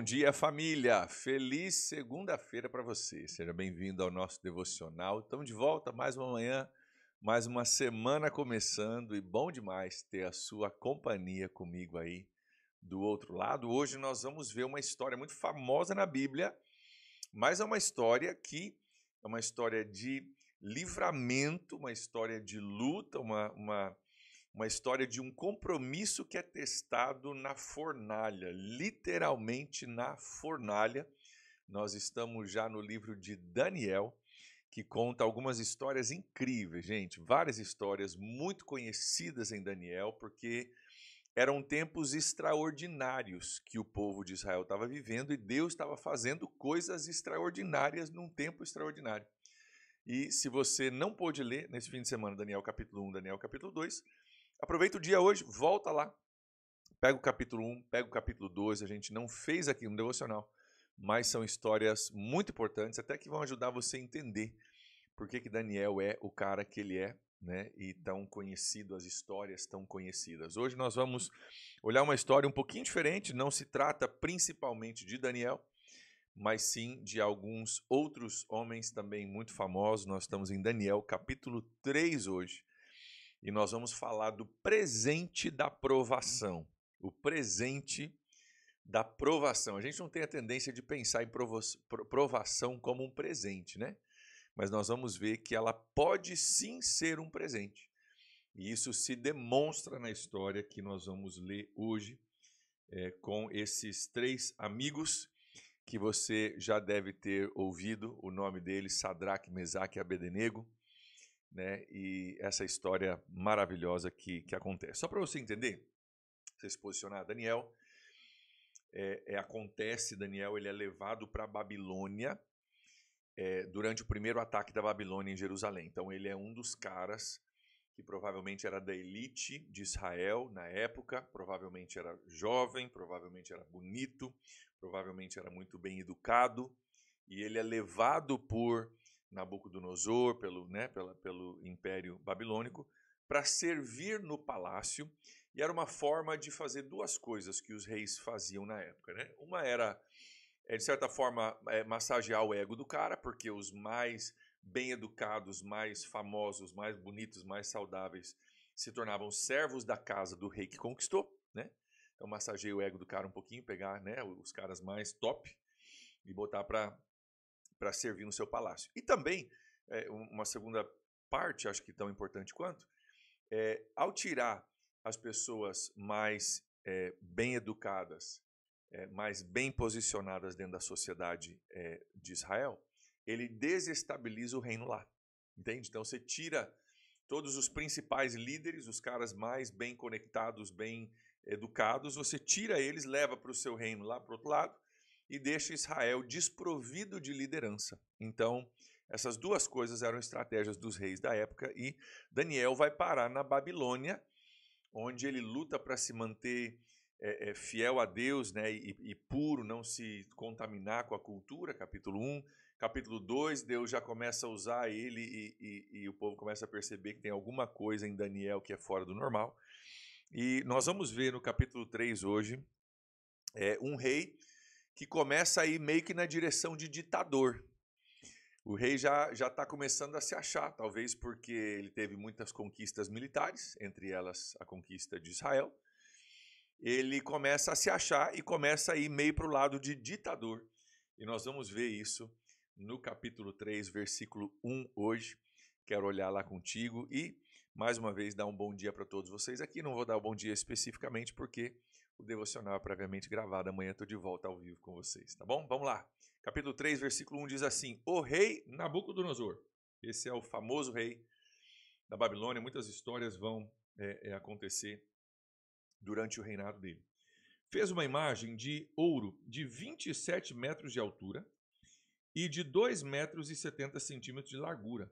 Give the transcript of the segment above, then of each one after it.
dia, família! Feliz segunda-feira para você. Seja bem-vindo ao nosso devocional. Estamos de volta mais uma manhã, mais uma semana começando e bom demais ter a sua companhia comigo aí do outro lado. Hoje nós vamos ver uma história muito famosa na Bíblia, mas é uma história que é uma história de livramento, uma história de luta, uma história de um compromisso que é testado na fornalha, literalmente na fornalha. Nós estamos já no livro de Daniel, que conta algumas histórias incríveis, gente. Várias histórias muito conhecidas em Daniel, porque eram tempos extraordinários que o povo de Israel estava vivendo e Deus estava fazendo coisas extraordinárias num tempo extraordinário. E se você não pôde ler nesse fim de semana Daniel capítulo 1, Daniel capítulo 2, aproveita o dia hoje, volta lá, pega o capítulo 1, pega o capítulo 2, a gente não fez aqui no devocional, mas são histórias muito importantes, até que vão ajudar você a entender por que Daniel é o cara que ele é, né? E tão conhecido, as histórias tão conhecidas. Hoje nós vamos olhar uma história um pouquinho diferente, não se trata principalmente de Daniel, mas sim de alguns outros homens também muito famosos. Nós estamos em Daniel capítulo 3 hoje. E nós vamos falar do presente da provação. O presente da provação. A gente não tem a tendência de pensar em provação como um presente, né? Mas nós vamos ver que ela pode sim ser um presente. E isso se demonstra na história que nós vamos ler hoje com esses três amigos que você já deve ter ouvido o nome deles, Sadraque, Mesaque e Abednego. Né, e essa história maravilhosa que acontece. Só para você entender, você se posicionar, Daniel, Daniel ele é levado para a Babilônia durante o primeiro ataque da Babilônia em Jerusalém. Então ele é um dos caras que provavelmente era da elite de Israel na época, provavelmente era jovem, provavelmente era bonito, provavelmente era muito bem educado, e ele é levado por Nabucodonosor, pelo Império Babilônico, para servir no palácio, e era uma forma de fazer duas coisas que os reis faziam na época. Né? Uma era, de certa forma, massagear o ego do cara, porque os mais bem educados, mais famosos, mais bonitos, mais saudáveis se tornavam servos da casa do rei que conquistou. Né? Então massageia o ego do cara um pouquinho, pegar, né, os caras mais top e botar para servir no seu palácio. E também, uma segunda parte, acho que tão importante quanto, ao tirar as pessoas mais bem educadas, mais bem posicionadas dentro da sociedade de Israel, ele desestabiliza o reino lá. Entende? Então você tira todos os principais líderes, os caras mais bem conectados, bem educados, você tira eles, leva para o seu reino lá para o outro lado, e deixa Israel desprovido de liderança. Então, essas duas coisas eram estratégias dos reis da época, e Daniel vai parar na Babilônia, onde ele luta para se manter fiel a Deus, né, e puro, não se contaminar com a cultura, capítulo 1. Capítulo 2, Deus já começa a usar ele e o povo começa a perceber que tem alguma coisa em Daniel que é fora do normal. E nós vamos ver no capítulo 3 hoje um rei que começa a ir meio que na direção de ditador. O rei já está começando a se achar, talvez porque ele teve muitas conquistas militares, entre elas a conquista de Israel. Ele começa a se achar e começa a ir meio para o lado de ditador. E nós vamos ver isso no capítulo 3, versículo 1 hoje. Quero olhar lá contigo e, mais uma vez, dar um bom dia para todos vocês aqui. Não vou dar um bom dia especificamente porque o devocional é previamente gravado. Amanhã estou de volta ao vivo com vocês, tá bom? Vamos lá. Capítulo 3, versículo 1 diz assim: O rei Nabucodonosor, esse é o famoso rei da Babilônia, muitas histórias vão acontecer durante o reinado dele. Fez uma imagem de ouro de 27 metros de altura e de 2 metros e 70 centímetros de largura,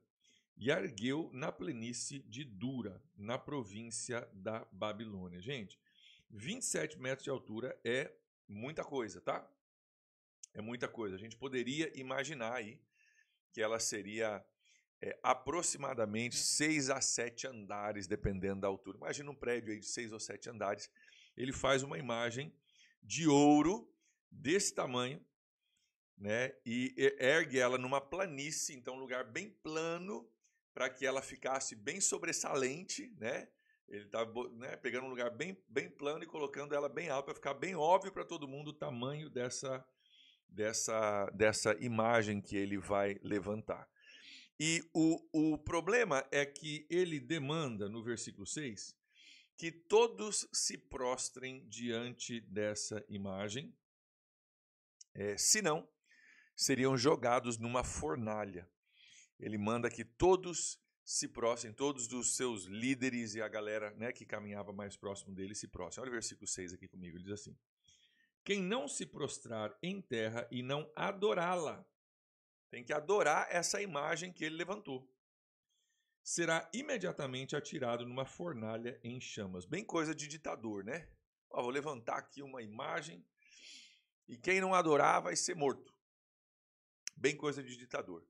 e a ergueu na planície de Dura, na província da Babilônia. Gente, 27 metros de altura é muita coisa, tá? É muita coisa. A gente poderia imaginar aí que ela seria aproximadamente 6 a 7 andares, dependendo da altura. Imagina um prédio aí de 6 ou 7 andares. Ele faz uma imagem de ouro desse tamanho, né, e ergue ela numa planície, então um lugar bem plano, para que ela ficasse bem sobressalente, né? Ele está, né, pegando um lugar bem plano e colocando ela bem alta para ficar bem óbvio para todo mundo o tamanho dessa imagem que ele vai levantar. E o problema é que ele demanda, no versículo 6, que todos se prostrem diante dessa imagem, senão seriam jogados numa fornalha. Ele manda que todos se prostrem, todos os seus líderes e a galera, né, que caminhava mais próximo dele se prostrem. Olha o versículo 6 aqui comigo, ele diz assim: quem não se prostrar em terra e não adorá-la, tem que adorar essa imagem que ele levantou, será imediatamente atirado numa fornalha em chamas. Bem coisa de ditador, né? Vou levantar aqui uma imagem e quem não adorar vai ser morto. Bem coisa de ditador.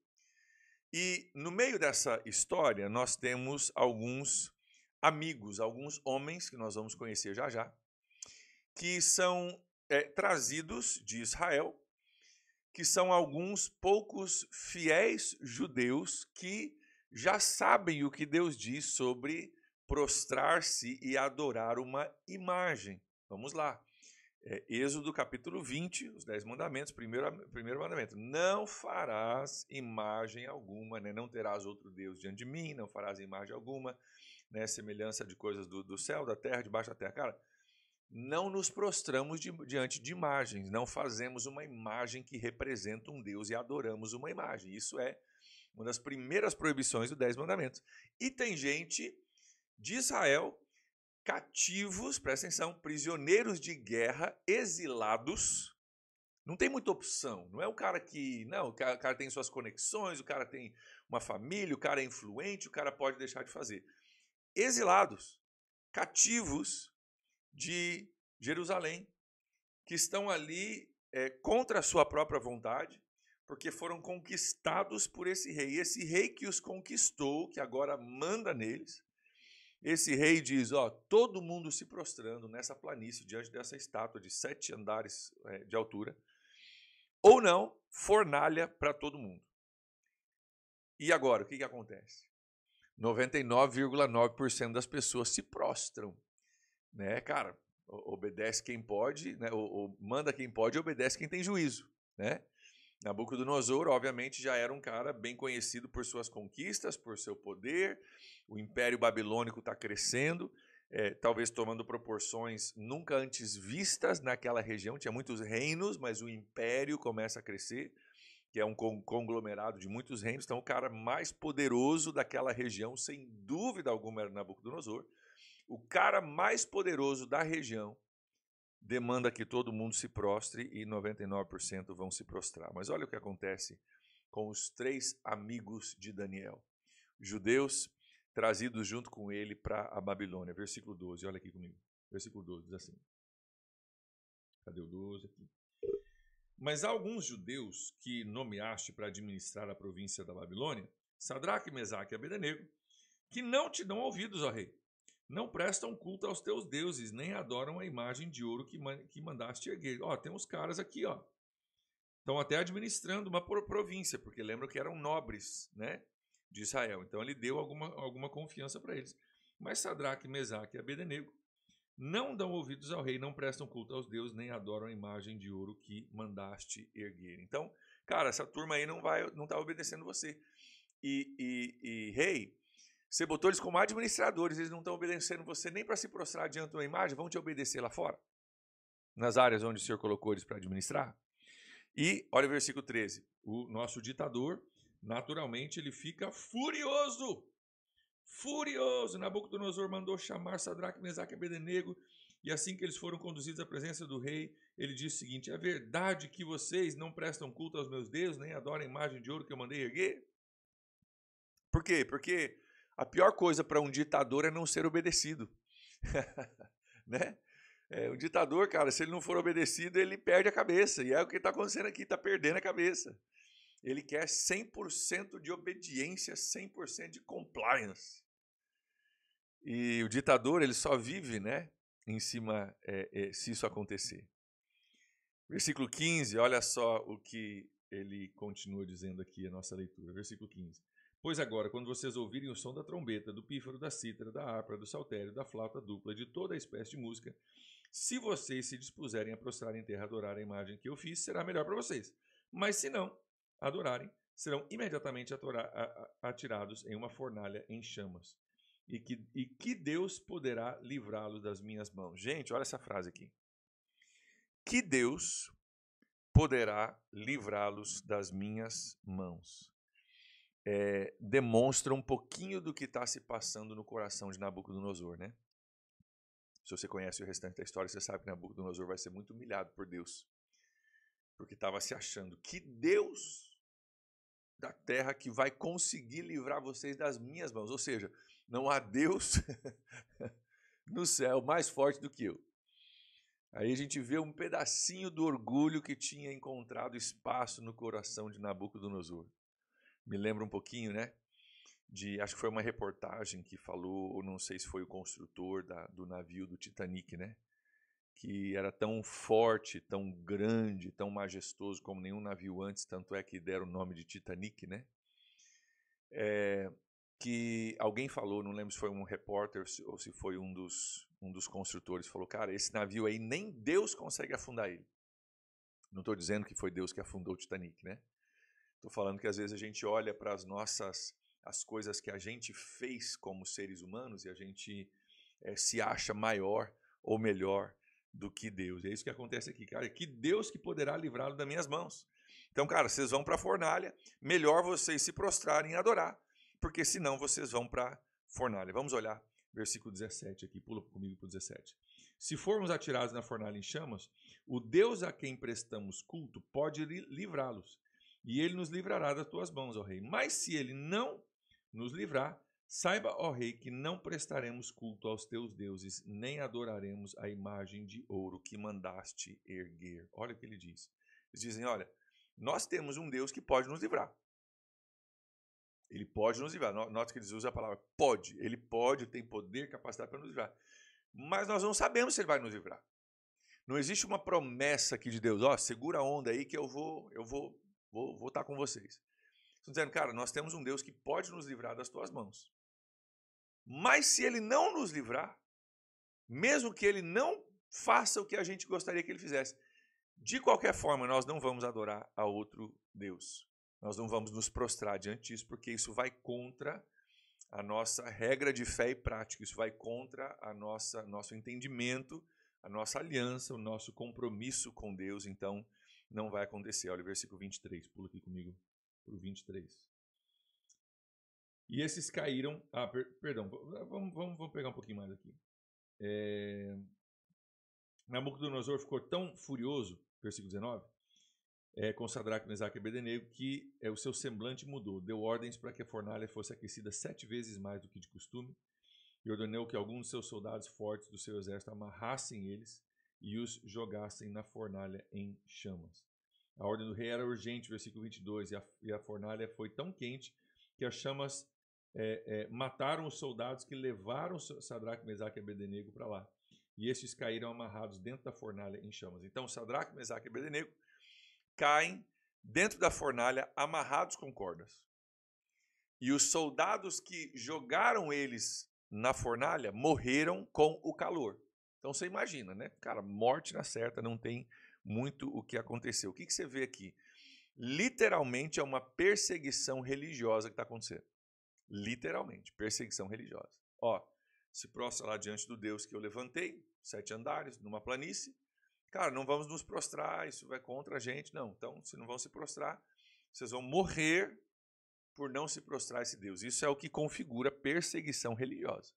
E no meio dessa história nós temos alguns amigos, alguns homens que nós vamos conhecer já já, que são trazidos de Israel, que são alguns poucos fiéis judeus que já sabem o que Deus diz sobre prostrar-se e adorar uma imagem. Vamos lá. Êxodo capítulo 20, os 10 mandamentos, primeiro mandamento: não farás imagem alguma, né? Não terás outro Deus diante de mim, não farás imagem alguma, né? Semelhança de coisas do céu, da terra, debaixo da terra. Cara, não nos prostramos diante de imagens, não fazemos uma imagem que representa um Deus e adoramos uma imagem. Isso é uma das primeiras proibições dos 10 mandamentos. E tem gente de Israel, cativos, presta atenção, prisioneiros de guerra, exilados. Não tem muita opção. Não é o cara que... Não, o cara tem suas conexões, o cara tem uma família, o cara é influente, o cara pode deixar de fazer. Exilados, cativos de Jerusalém, que estão ali contra a sua própria vontade, porque foram conquistados por esse rei. Esse rei que os conquistou, que agora manda neles, esse rei diz, todo mundo se prostrando nessa planície, diante dessa estátua de 7 andares de altura, ou não, fornalha para todo mundo. E agora, o que acontece? 99,9% das pessoas se prostram, né, cara? Obedece quem pode, né? Ou manda quem pode e obedece quem tem juízo, né? Nabucodonosor, obviamente, já era um cara bem conhecido por suas conquistas, por seu poder. O Império Babilônico está crescendo, talvez tomando proporções nunca antes vistas naquela região. Tinha muitos reinos, mas o Império começa a crescer, que é um conglomerado de muitos reinos. Então, o cara mais poderoso daquela região, sem dúvida alguma, era Nabucodonosor. O cara mais poderoso da região demanda que todo mundo se prostre e 99% vão se prostrar. Mas olha o que acontece com os 3 amigos de Daniel, judeus trazidos junto com ele para a Babilônia. Versículo 12, olha aqui comigo. Versículo 12 diz assim. Cadê o 12 aqui? Mas há alguns judeus que nomeaste para administrar a província da Babilônia, Sadraque, Mesaque e Abednego, que não te dão ouvidos, ó rei. Não prestam culto aos teus deuses, nem adoram a imagem de ouro que mandaste erguer. Tem uns caras aqui, estão até administrando uma província, porque lembram que eram nobres, né, de Israel. Então ele deu alguma confiança para eles. Mas Sadraque, Mesaque e Abednego não dão ouvidos ao rei, não prestam culto aos deuses, nem adoram a imagem de ouro que mandaste erguer. Então, cara, essa turma aí não está obedecendo você. Rei, você botou eles como administradores, eles não estão obedecendo você nem para se prostrar diante de uma imagem, vão te obedecer lá fora, nas áreas onde o Senhor colocou eles para administrar. E olha o versículo 13, o nosso ditador, naturalmente, ele fica furioso. Furioso! Nabucodonosor mandou chamar Sadraque, Mesaque e Abednego, e assim que eles foram conduzidos à presença do rei, ele disse o seguinte: é verdade que vocês não prestam culto aos meus deuses, nem adoram a imagem de ouro que eu mandei erguer? Por quê? Porque a pior coisa para um ditador é não ser obedecido. Né? O ditador, cara, se ele não for obedecido, ele perde a cabeça. E é o que está acontecendo aqui, está perdendo a cabeça. Ele quer 100% de obediência, 100% de compliance. E o ditador, ele só vive, né, em cima, se isso acontecer. Versículo 15, olha só o que ele continua dizendo aqui, a nossa leitura. Versículo 15. Pois agora, quando vocês ouvirem o som da trombeta, do pífaro, da cítara, da harpa, do saltério, da flauta dupla, de toda a espécie de música, se vocês se dispuserem a prostrar em terra e adorar a imagem que eu fiz, será melhor para vocês. Mas se não adorarem, serão imediatamente atirados em uma fornalha em chamas. E que Deus poderá livrá-los das minhas mãos. Gente, olha essa frase aqui. Que Deus poderá livrá-los das minhas mãos. Demonstra um pouquinho do que está se passando no coração de Nabucodonosor, né? Se você conhece o restante da história, você sabe que Nabucodonosor vai ser muito humilhado por Deus. Porque estava se achando que Deus da terra que vai conseguir livrar vocês das minhas mãos. Ou seja, não há Deus no céu mais forte do que eu. Aí a gente vê um pedacinho do orgulho que tinha encontrado espaço no coração de Nabucodonosor. Me lembra um pouquinho, né? Acho que foi uma reportagem que falou, ou não sei se foi o construtor do navio do Titanic, né? Que era tão forte, tão grande, tão majestoso como nenhum navio antes, tanto é que deram o nome de Titanic, né? Que alguém falou, não lembro se foi um repórter ou se foi um dos construtores, falou, cara, esse navio aí nem Deus consegue afundar ele. Não estou dizendo que foi Deus que afundou o Titanic, né? Estou falando que às vezes a gente olha para as coisas que a gente fez como seres humanos e a gente se acha maior ou melhor do que Deus. É isso que acontece aqui, cara. Que Deus que poderá livrá-lo das minhas mãos. Então, cara, vocês vão para a fornalha, melhor vocês se prostrarem e adorar, porque senão vocês vão para a fornalha. Vamos olhar versículo 17 aqui, pula comigo para o 17. Se formos atirados na fornalha em chamas, o Deus a quem prestamos culto pode livrá-los, e ele nos livrará das tuas mãos, ó rei. Mas se ele não nos livrar, saiba, ó rei, que não prestaremos culto aos teus deuses, nem adoraremos a imagem de ouro que mandaste erguer. Olha o que ele diz. Eles dizem, olha, nós temos um Deus que pode nos livrar. Ele pode nos livrar. Note que eles usam a palavra pode. Ele pode, tem poder, capacidade para nos livrar. Mas nós não sabemos se ele vai nos livrar. Não existe uma promessa aqui de Deus. Ó, segura a onda aí que eu vou estar com vocês. Estão dizendo, cara, nós temos um Deus que pode nos livrar das tuas mãos. Mas se ele não nos livrar, mesmo que ele não faça o que a gente gostaria que ele fizesse, de qualquer forma, nós não vamos adorar a outro Deus. Nós não vamos nos prostrar diante disso, porque isso vai contra a nossa regra de fé e prática. Isso vai contra nosso entendimento, a nossa aliança, o nosso compromisso com Deus. Então, não vai acontecer. Olha o versículo 23. Pula aqui comigo para o 23. E esses caíram... perdão. Vamos pegar um pouquinho mais aqui. Nabucodonosor ficou tão furioso, versículo 19, com Sadraque, Mesaque e Abednego, que o seu semblante mudou. Deu ordens para que a fornalha fosse aquecida 7 vezes mais do que de costume e ordenou que alguns de seus soldados fortes do seu exército amarrassem eles e os jogassem na fornalha em chamas. A ordem do rei era urgente, versículo 22, e a fornalha foi tão quente que as chamas mataram os soldados que levaram Sadraque, Mesaque e Abednego para lá. E estes caíram amarrados dentro da fornalha em chamas. Então, Sadraque, Mesaque e Abednego caem dentro da fornalha amarrados com cordas. E os soldados que jogaram eles na fornalha morreram com o calor. Então você imagina, né? Cara, morte na certa, não tem muito o que aconteceu. O que você vê aqui? Literalmente é uma perseguição religiosa que está acontecendo. Literalmente, perseguição religiosa. Ó, se prostra lá diante do Deus que eu levantei, 7 andares, numa planície. Cara, não vamos nos prostrar, isso vai contra a gente. Não, então, se não vão se prostrar, vocês vão morrer por não se prostrar a esse Deus. Isso é o que configura perseguição religiosa,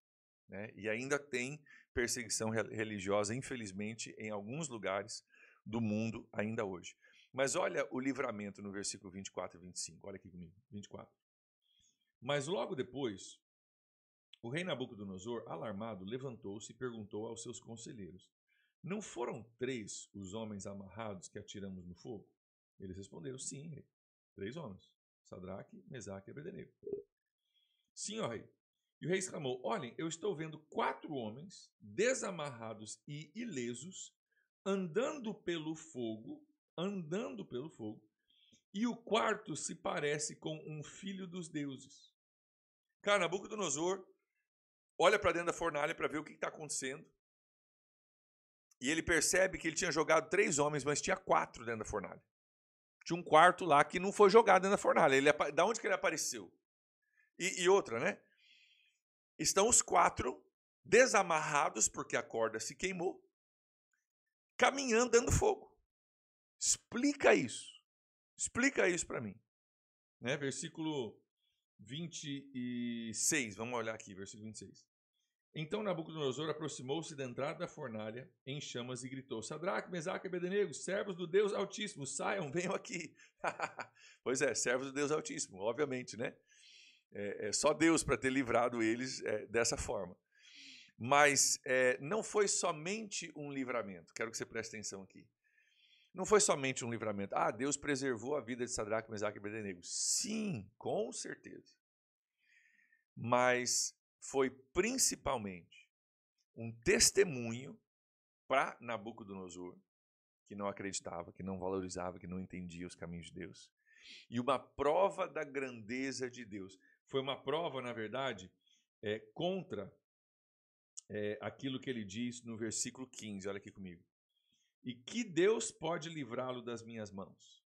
né? E ainda tem perseguição religiosa, infelizmente, em alguns lugares do mundo ainda hoje. Mas olha o livramento no versículo 24 e 25. Olha aqui comigo, 24. Mas logo depois, o rei Nabucodonosor, alarmado, levantou-se e perguntou aos seus conselheiros: não foram 3 os homens amarrados que atiramos no fogo? Eles responderam: sim, rei. 3 homens. Sadraque, Mesaque e Abednego. Sim, ó rei. E o rei exclamou: olhem, eu estou vendo 4 homens desamarrados e ilesos, andando pelo fogo, e o quarto se parece com um filho dos deuses. Cara, Nabucodonosor olha para dentro da fornalha para ver o que está acontecendo. E ele percebe que ele tinha jogado 3 homens, mas tinha 4 dentro da fornalha. Tinha um quarto lá que não foi jogado dentro da fornalha. Da onde que ele apareceu? E outra, né? Estão os 4 desamarrados, porque a corda se queimou, caminhando dentro do fogo. Explica isso. Explica isso para mim. Né? Versículo 26. Vamos olhar aqui, versículo 26. Então Nabucodonosor aproximou-se da entrada da fornalha em chamas e gritou: Sadraque, Mesaque e Abednego, servos do Deus Altíssimo, saiam, venham aqui. Pois é, servos do Deus Altíssimo, obviamente, né? É só Deus para ter livrado eles dessa forma. Mas não foi somente um livramento. Quero que você preste atenção aqui. Não foi somente um livramento. Deus preservou a vida de Sadraque, Mesaque e Abednego. Sim, com certeza. Mas foi principalmente um testemunho para Nabucodonosor, que não acreditava, que não valorizava, que não entendia os caminhos de Deus, e uma prova da grandeza de Deus. Foi uma prova, na verdade, contra aquilo que ele diz no versículo 15, olha aqui comigo. E que Deus pode livrá-lo das minhas mãos?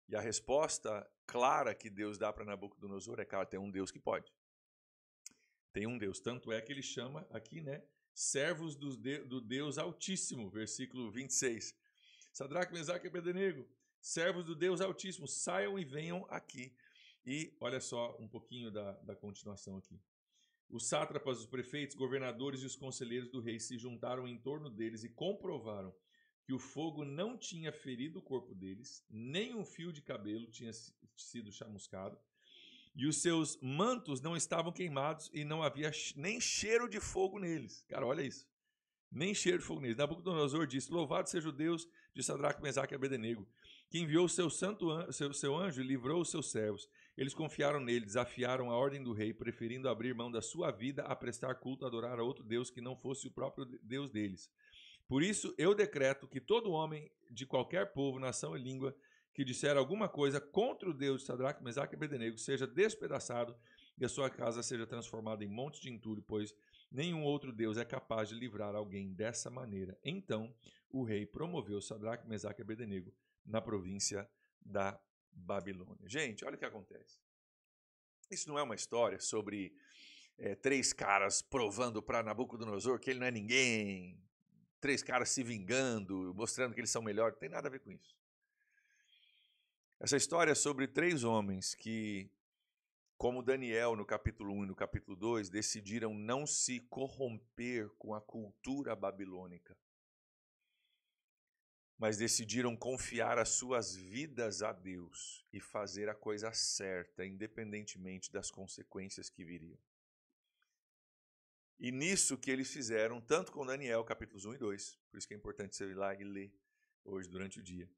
E a resposta clara que Deus dá para Nabucodonosor é, cara, tem um Deus que pode. Tem um Deus, tanto é que ele chama aqui, né, servos do Deus Altíssimo, versículo 26. Sadraque, Mesaque e Abednego, servos do Deus Altíssimo, saiam e venham aqui. E olha só um pouquinho da continuação aqui. Os sátrapas, os prefeitos, governadores e os conselheiros do rei se juntaram em torno deles e comprovaram que o fogo não tinha ferido o corpo deles, nem um fio de cabelo tinha sido chamuscado, e os seus mantos não estavam queimados e não havia nem cheiro de fogo neles. Cara, olha isso. Nem cheiro de fogo neles. Nabucodonosor disse: Louvado seja o Deus de Sadraque, Mesaque e Abednego, que enviou seu anjo e livrou os seus servos. Eles confiaram nele, desafiaram a ordem do rei, preferindo abrir mão da sua vida a prestar culto a adorar a outro Deus que não fosse o próprio Deus deles. Por isso, eu decreto que todo homem de qualquer povo, nação e língua que disser alguma coisa contra o Deus de Sadraque, Mesaque e Abednego seja despedaçado e a sua casa seja transformada em monte de entulho, pois nenhum outro Deus é capaz de livrar alguém dessa maneira. Então, o rei promoveu Sadraque, Mesaque e Abednego na província da Babilônia. Gente, olha o que acontece. Isso não é uma história sobre 3 caras provando para Nabucodonosor que ele não é ninguém, 3 caras se vingando, mostrando que eles são melhores. Não tem nada a ver com isso. Essa história é sobre 3 homens que, como Daniel no capítulo 1 e no capítulo 2, decidiram não se corromper com a cultura babilônica, mas decidiram confiar as suas vidas a Deus e fazer a coisa certa, independentemente das consequências que viriam. E nisso que eles fizeram, tanto com Daniel, capítulos 1 e 2, por isso que é importante você ir lá e ler hoje durante o dia,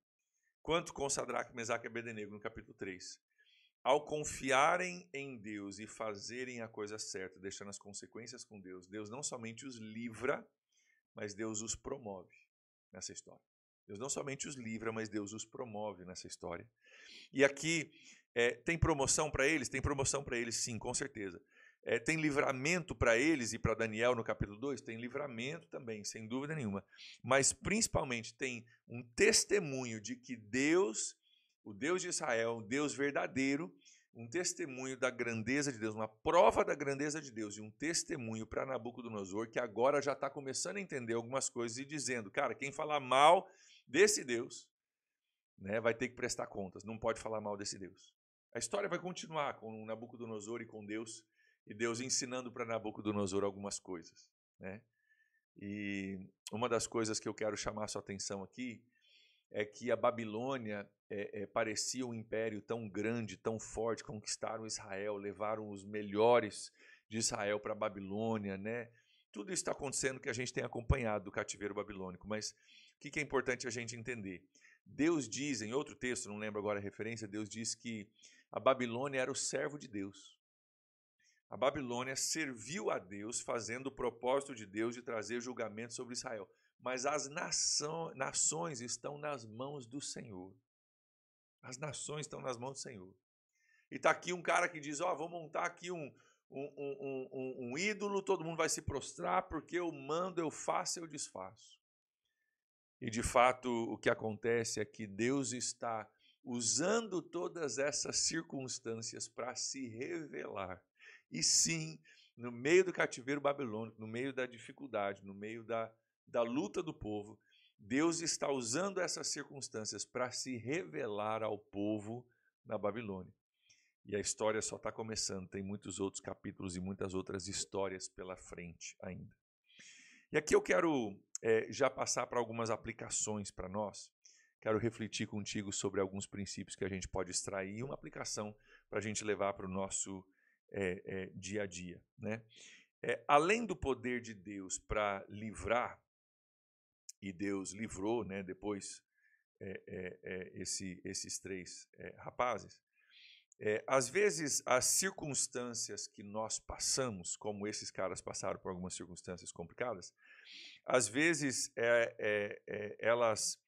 quanto com Sadraque, Mesaque e Abednego no capítulo 3. Ao confiarem em Deus e fazerem a coisa certa, deixando as consequências com Deus, Deus não somente os livra, mas Deus os promove nessa história. Deus não somente os livra, mas Deus os promove nessa história. E aqui tem promoção para eles? Tem promoção para eles, sim, com certeza. Tem livramento para eles e para Daniel no capítulo 2? Tem livramento também, sem dúvida nenhuma. Mas principalmente tem um testemunho de que Deus, o Deus de Israel, um Deus verdadeiro, um testemunho da grandeza de Deus, uma prova da grandeza de Deus e um testemunho para Nabucodonosor, que agora já está começando a entender algumas coisas e dizendo, cara, quem falar mal desse Deus, né, vai ter que prestar contas, não pode falar mal desse Deus. A história vai continuar com Nabucodonosor e com Deus, e Deus ensinando para Nabucodonosor algumas coisas, né? E uma das coisas que eu quero chamar a sua atenção aqui é que a Babilônia parecia um império tão grande, tão forte, conquistaram Israel, levaram os melhores de Israel para a Babilônia, né? Tudo isso está acontecendo que a gente tem acompanhado do cativeiro babilônico, mas o que é importante a gente entender? Deus diz, em outro texto, não lembro agora a referência, Deus diz que a Babilônia era o servo de Deus. A Babilônia serviu a Deus, fazendo o propósito de Deus de trazer julgamento sobre Israel. mas as nações estão nas mãos do Senhor. As nações estão nas mãos do Senhor. E está aqui um cara que diz, vou montar aqui um ídolo, todo mundo vai se prostrar, porque eu mando, eu faço, eu desfaço. E de fato o que acontece é que Deus está usando todas essas circunstâncias para se revelar. E sim, no meio do cativeiro babilônico, no meio da dificuldade, no meio da luta do povo, Deus está usando essas circunstâncias para se revelar ao povo na Babilônia. E a história só está começando, tem muitos outros capítulos e muitas outras histórias pela frente ainda. E aqui eu quero já passar para algumas aplicações para nós. Quero refletir contigo sobre alguns princípios que a gente pode extrair e uma aplicação para a gente levar para o nosso dia a dia. Né? Além do poder de Deus para livrar, e Deus livrou, né, depois esses três rapazes, às vezes as circunstâncias que nós passamos, como esses caras passaram por algumas circunstâncias complicadas, às vezes elas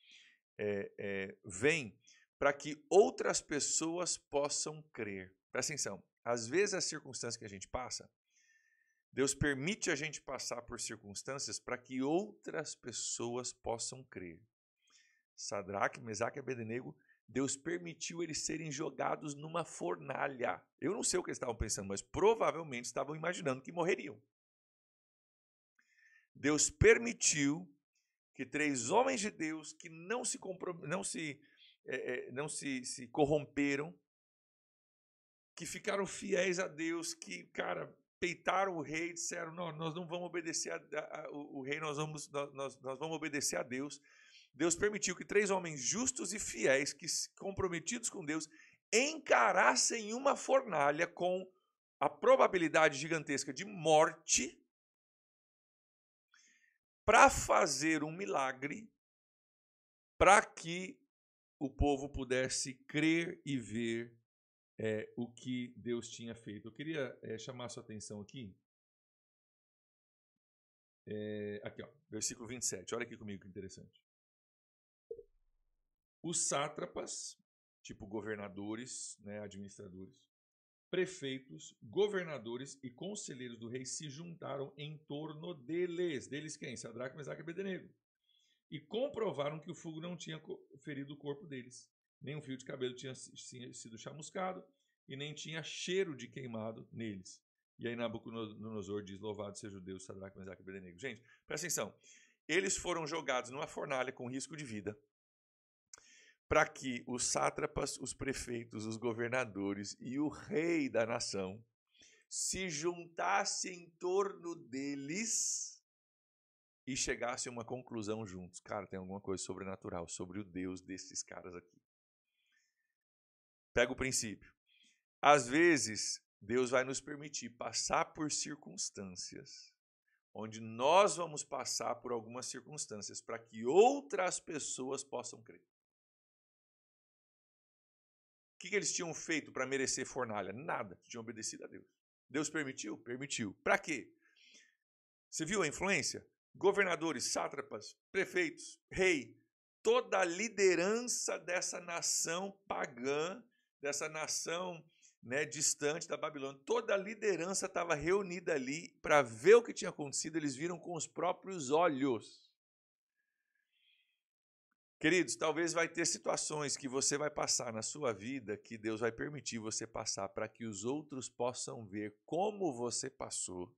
vêm para que outras pessoas possam crer. Presta atenção, às vezes as circunstâncias que a gente passa, Deus permite a gente passar por circunstâncias para que outras pessoas possam crer. Sadraque, Mesaque e Abednego, Deus permitiu eles serem jogados numa fornalha. Eu não sei o que eles estavam pensando, mas provavelmente estavam imaginando que morreriam. Deus permitiu que 3 homens de Deus que não se corromperam, que ficaram fiéis a Deus, que, cara, peitaram o rei e disseram, não, nós não vamos obedecer o rei, nós vamos obedecer a Deus. Deus permitiu que 3 homens justos e fiéis, comprometidos com Deus, encarassem uma fornalha com a probabilidade gigantesca de morte para fazer um milagre para que o povo pudesse crer e ver o que Deus tinha feito. Eu queria chamar a sua atenção aqui. Aqui, versículo 27. Olha aqui comigo que interessante. Os sátrapas, tipo governadores, né, administradores, prefeitos, governadores e conselheiros do rei se juntaram em torno deles. Deles quem? Sadraque, Mesaque e Abednego. E comprovaram que o fogo não tinha ferido o corpo deles. Nem um fio de cabelo tinha sido chamuscado e nem tinha cheiro de queimado neles. E aí Nabucodonosor diz, louvado seja o Deus, Sadraque, Mesaque e Abednego. Gente, presta atenção. Eles foram jogados numa fornalha com risco de vida para que os sátrapas, os prefeitos, os governadores e o rei da nação se juntassem em torno deles e chegassem a uma conclusão juntos. Cara, tem alguma coisa sobrenatural sobre o Deus desses caras aqui. Pega o princípio. Às vezes, Deus vai nos permitir passar por circunstâncias onde nós vamos passar por algumas circunstâncias para que outras pessoas possam crer. O que eles tinham feito para merecer fornalha? Nada, tinham obedecido a Deus. Deus permitiu? Permitiu. Para quê? Você viu a influência? Governadores, sátrapas, prefeitos, rei, toda a liderança dessa nação pagã, dessa nação, né, distante da Babilônia, toda a liderança estava reunida ali para ver o que tinha acontecido, eles viram com os próprios olhos. Queridos, talvez vai ter situações que você vai passar na sua vida que Deus vai permitir você passar para que os outros possam ver como você passou,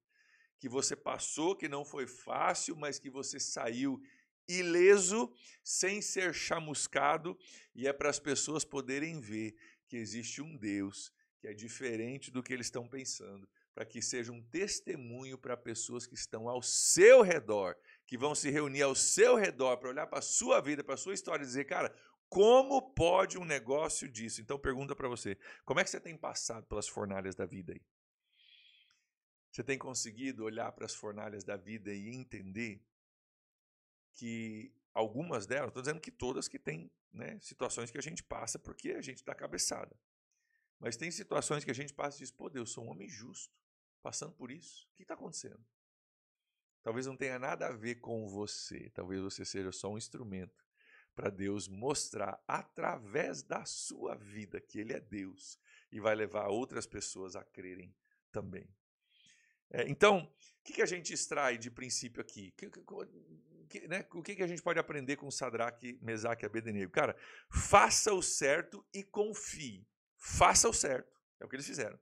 que não foi fácil, mas que você saiu ileso, sem ser chamuscado, e é para as pessoas poderem ver que existe um Deus que é diferente do que eles estão pensando, para que seja um testemunho para pessoas que estão ao seu redor, que vão se reunir ao seu redor para olhar para a sua vida, para a sua história e dizer, cara, como pode um negócio disso? Então pergunta para você, como é que você tem passado pelas fornalhas da vida aí? Você tem conseguido olhar para as fornalhas da vida e entender que algumas delas, estou dizendo que todas que tem, né, situações que a gente passa porque a gente está cabeçada. Mas tem situações que a gente passa e diz, pô, Deus, sou um homem justo, passando por isso. O que está acontecendo? Talvez não tenha nada a ver com você. Talvez você seja só um instrumento para Deus mostrar através da sua vida que Ele é Deus e vai levar outras pessoas a crerem também. Então, o que a gente extrai de princípio aqui? O que a gente pode aprender com Sadraque, Mesaque e Abednego? Cara, faça o certo e confie. Faça o certo. É o que eles fizeram.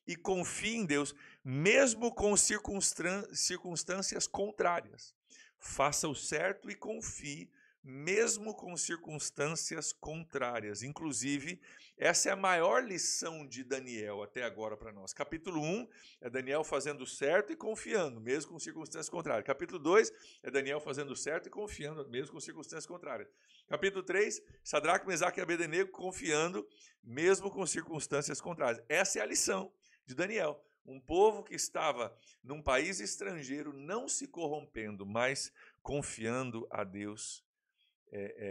E confie em Deus, mesmo com circunstâncias contrárias. Faça o certo e confie, mesmo com circunstâncias contrárias. Inclusive, essa é a maior lição de Daniel até agora para nós. Capítulo 1 é Daniel fazendo certo e confiando, mesmo com circunstâncias contrárias. Capítulo 2 é Daniel fazendo certo e confiando, mesmo com circunstâncias contrárias. Capítulo 3, Sadraque, Mesaque e Abednego confiando, mesmo com circunstâncias contrárias. Essa é a lição de Daniel. Um povo que estava num país estrangeiro, não se corrompendo, mas confiando a Deus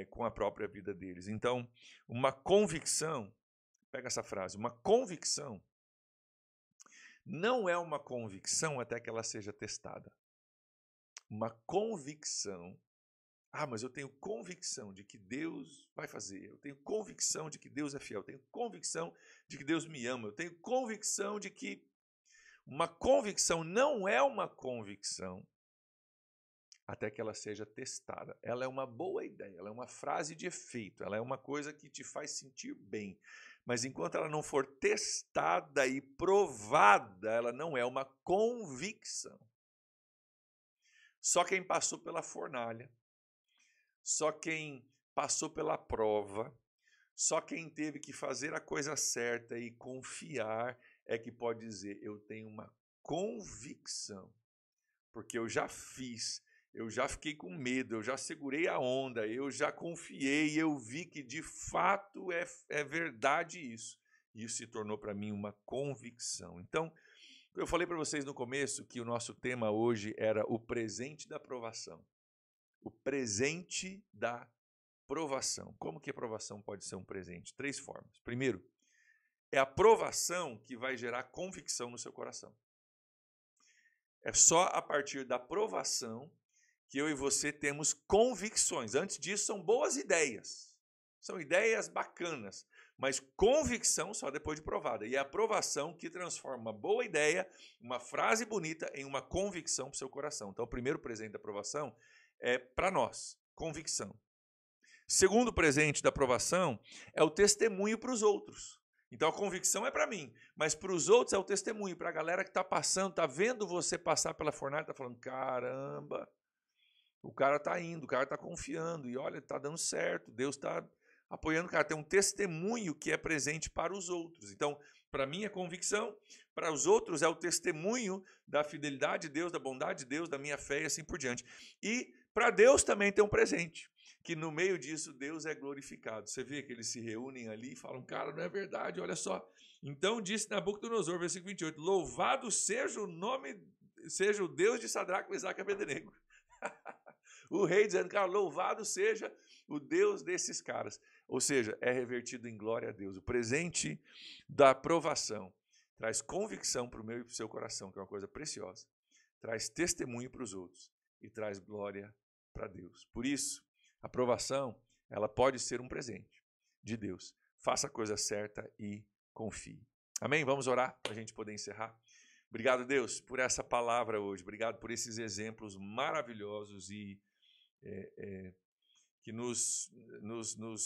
com a própria vida deles. Então, uma convicção, pega essa frase, uma convicção não é uma convicção até que ela seja testada. Uma convicção, mas eu tenho convicção de que Deus vai fazer, eu tenho convicção de que Deus é fiel, eu tenho convicção de que Deus me ama, eu tenho convicção de que... Uma convicção não é uma convicção até que ela seja testada. Ela é uma boa ideia, ela é uma frase de efeito, ela é uma coisa que te faz sentir bem. Mas enquanto ela não for testada e provada, ela não é uma convicção. Só quem passou pela fornalha, só quem passou pela prova, só quem teve que fazer a coisa certa e confiar é que pode dizer, eu tenho uma convicção, porque eu já fiz, eu já fiquei com medo, eu já segurei a onda, eu já confiei, eu vi que de fato é verdade isso. Isso se tornou para mim uma convicção. Então, eu falei para vocês no começo que o nosso tema hoje era o presente da provação. O presente da provação. Como que a provação pode ser um presente? 3 formas. Primeiro, é a provação que vai gerar convicção no seu coração. É só a partir da provação que eu e você temos convicções. Antes disso, são boas ideias. São ideias bacanas. Mas convicção só depois de provada. E é a provação que transforma uma boa ideia, uma frase bonita, em uma convicção para o seu coração. Então, o primeiro presente da provação é para nós, convicção. Segundo presente da provação é o testemunho para os outros. Então a convicção é para mim, mas para os outros é o testemunho, para a galera que está passando, está vendo você passar pela fornalha, está falando, caramba, o cara está indo, o cara está confiando, e olha, está dando certo, Deus está apoiando o cara. Tem um testemunho que é presente para os outros. Então, para mim é convicção, para os outros é o testemunho da fidelidade de Deus, da bondade de Deus, da minha fé e assim por diante. E para Deus também tem um presente, que no meio disso Deus é glorificado. Você vê que eles se reúnem ali e falam, cara, não é verdade, olha só. Então disse Nabucodonosor, versículo 28, louvado seja o Deus de Sadraque, Mesaque e Abednego. O rei dizendo, cara, louvado seja o Deus desses caras. Ou seja, é revertido em glória a Deus. O presente da aprovação traz convicção para o meu e para o seu coração, que é uma coisa preciosa. Traz testemunho para os outros e traz glória para Deus. Por isso, a aprovação, ela pode ser um presente de Deus. Faça a coisa certa e confie. Amém? Vamos orar para a gente poder encerrar. Obrigado, Deus, por essa palavra hoje. Obrigado por esses exemplos maravilhosos e que nos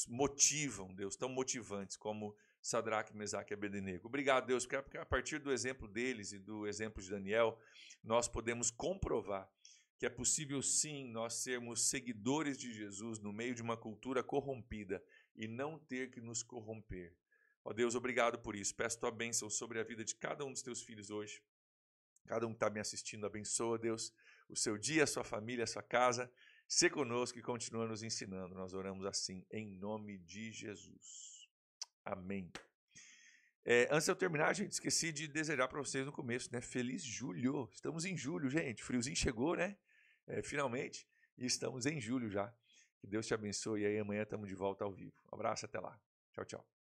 motivam, Deus, tão motivantes como Sadraque, Mesaque e Abednego. Obrigado, Deus, porque a partir do exemplo deles e do exemplo de Daniel, nós podemos comprovar que é possível sim nós sermos seguidores de Jesus no meio de uma cultura corrompida e não ter que nos corromper. Ó Deus, obrigado por isso. Peço tua bênção sobre a vida de cada um dos teus filhos hoje. Cada um que está me assistindo, abençoa, Deus, o seu dia, a sua família, a sua casa. Sê conosco e continua nos ensinando. Nós oramos assim, em nome de Jesus. Amém. Antes de eu terminar, gente, esqueci de desejar para vocês no começo, né? Feliz julho. Estamos em julho, gente. O friozinho chegou, né? Finalmente. E estamos em julho já. Que Deus te abençoe. E aí amanhã estamos de volta ao vivo. Um abraço, até lá. Tchau, tchau.